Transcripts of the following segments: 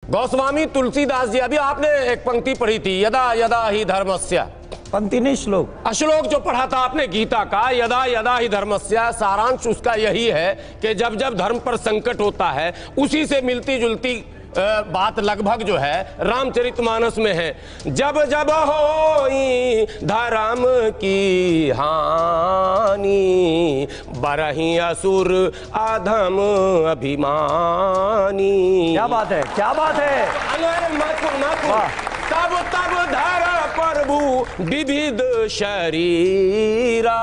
गोस्वामी तुलसीदास जी, अभी आपने एक पंक्ति पढ़ी थी, यदा यदा ही धर्मस्य, पंक्ति नहीं श्लोक, श्लोक जो पढ़ा था आपने गीता का, यदा यदा ही धर्मस्य, सारांश उसका यही है कि जब जब धर्म पर संकट होता है, उसी से मिलती जुलती बात लगभग जो है रामचरितमानस में है। जब जब होई धर्म की हानि, बरही असुर अधम अभिमानी। क्या बात है, क्या बात है। तब तब धर प्रभु विविध शरीरा,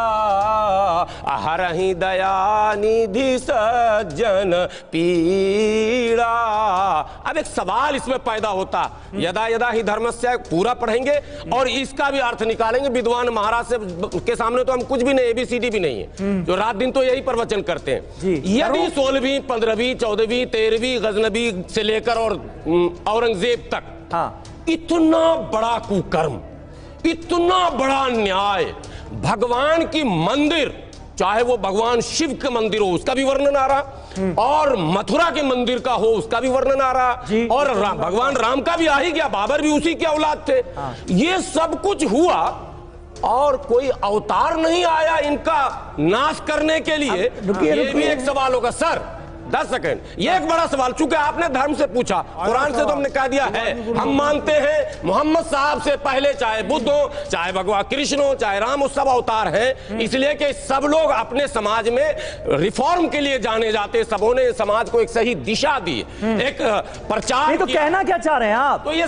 हरहि दया निधि सज्जन पीड़ा। अब एक सवाल इसमें पैदा होता, यदा यदा ही धर्मस्य पूरा पढ़ेंगे और इसका भी अर्थ निकालेंगे। विद्वान महाराज से के सामने तो हम कुछ भी नहीं, ABCD भी नहीं है, जो रात दिन तो यही प्रवचन करते हैं। यदि 16वीं 15वीं 14वीं 13वीं गजनबी से लेकर और औरंगजेब तक, हाँ, इतना बड़ा कुकर्म, इतना बड़ा न्याय, भगवान की मंदिर, चाहे वो भगवान शिव का मंदिर हो उसका भी वर्णन आ रहा, और मथुरा के मंदिर का हो उसका भी वर्णन आ रहा, और भगवान राम का भी आ ही गया, बाबर भी उसी के औलाद थे। ये सब कुछ हुआ और कोई अवतार नहीं आया इनका नाश करने के लिए। ये भी एक सवाल होगा सर। 10 सेकंड, ये एक बड़ा सवाल, चूंकि आपने धर्म से पूछा, कुरान से तो हमने कह दिया है, हम मानते हैं मोहम्मद साहब से पहले चाहे बुद्ध हो, चाहे भगवान कृष्ण हो, चाहे राम हो, सब अवतार हैं, इसलिए कि सब लोग अपने समाज में रिफॉर्म के लिए जाने जाते, सबों ने समाज को एक सही दिशा दी, एक प्रचार। तो कहना क्या चाह रहे हैं आप? तो ये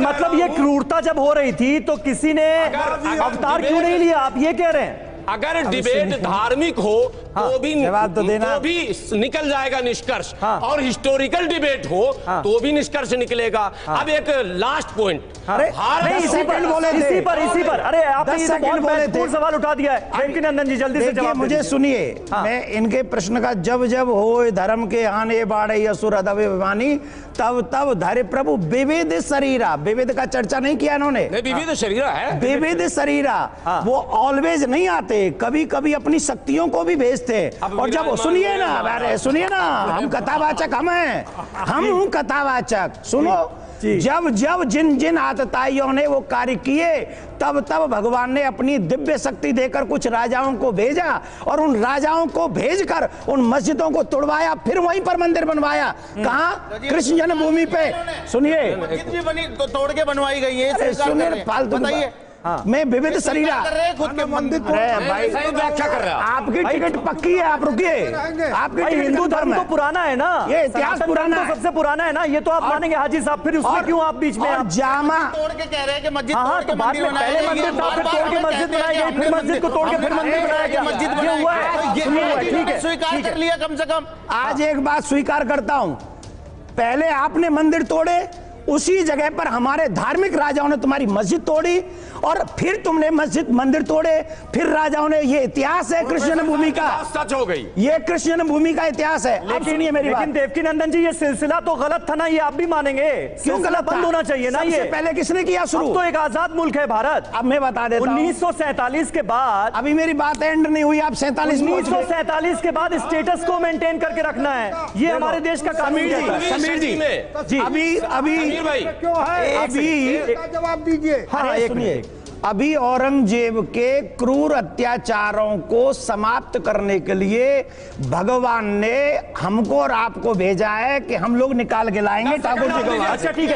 मतलब ये क्रूरता जब हो रही थी तो किसी ने अवतार क्यों नहीं लिया, आप ये कह रहे हैं? अगर डिबेट धार्मिक हो तो भी जवाब तो देना, तो भी निकल जाएगा निष्कर्ष, और हिस्टोरिकल डिबेट हो तो भी निष्कर्ष निकलेगा। अब एक लास्ट पॉइंट, अरे इसी पर अरे आपने ये बहुत महत्वपूर्ण सवाल उठा दिया है। देवकीनंदन जी जल्दी से जवाब मुझे सुनिए। मैं इनके प्रश्न का, जब जब हो धर्म के आने बाढ़े असुर अधम अभिमानी, तब तब धरे प्रभु विविध शरीरा। विविध का चर्चा नहीं किया इन्होंने, विविध शरीरा है, विविध शरीरा। वो ऑलवेज नहीं आते, कभी कभी अपनी शक्तियों को भी भेजते। और जब सुनिए ना, अरे सुनिए ना, हम कथावाचक, हम हूं कथावाचक, सुनो। जब जब जिन जिन आतताइयों ने वो कार्य किए, तब तब भगवान ने अपनी दिव्य शक्ति देकर कुछ राजाओं को भेजा, और उन राजाओं को भेजकर उन मस्जिदों को तोड़वाया, फिर वहीं पर मंदिर बनवाया। कहाँ? कृष्ण जन्मभूमि पे। सुनिए, मस्जिद भी बनी तो तोड़ के बनवाई गई है, सुनिए, फालतू बताइए। मैं विविध शरीरा खुद के मंदिर भाई व्याख्या कर रहे हैं आपकी टिकट पक्की है, आप रुकिए। आपकी हिंदू धर्म तो पुराना है ना, ये इतिहास पुराना तो सबसे पुराना है ना, ये तो आप मानेंगे हाजी साहब, फिर उसमें क्यों आप बीच में आप जामा तोड़ के कह रहे हैं कि मस्जिद हाँ, तो बाद में पहले मंदिर था, फिर तोड़ के मस्जिद बनाई गई, फिर मस्जिद को तोड़ के फिर मंदिर बनाया गया, मस्जिद ये हुआ है। ठीक है, स्वीकार कर लिया कम से कम। आज एक बात स्वीकार करता हूं, पहले आपने मंदिर तोड़े, उसी जगह पर हमारे धार्मिक राजाओं ने तुम्हारी मस्जिद तोड़ी, और फिर तुमने मस्जिद मंदिर तोड़े, फिर राजाओं ने। ये इतिहास है कृष्ण जन्मभूमि का, सच हो गई, ये कृष्ण जन्मभूमि का इतिहास है। अब सुनिए मेरी बात। लेकिन देवकीनंदन जी, ये सिलसिला तो गलत था ना, ये आप भी मानेंगे? क्यों गलत? बंद होना चाहिए ना ये। पहले किसने किया शुरू? तो एक आजाद मुल्क है भारत। अब मैं बता देता हूं, 1947 के बाद, अभी मेरी बात एंड नहीं हुई, आप 1947 के बाद स्टेटस को मेंटेन करके रखना है, ये हमारे देश का कानून है। समीर जी, अभी भाई क्यों है, अभी जवाब दीजिए। हाँ, सुनिए, अभी औरंगजेब के क्रूर अत्याचारों को समाप्त करने के लिए भगवान ने हमको और आपको भेजा है कि हम लोग निकाल के लाएंगे ठाकुर जी को। अच्छा ठीक है।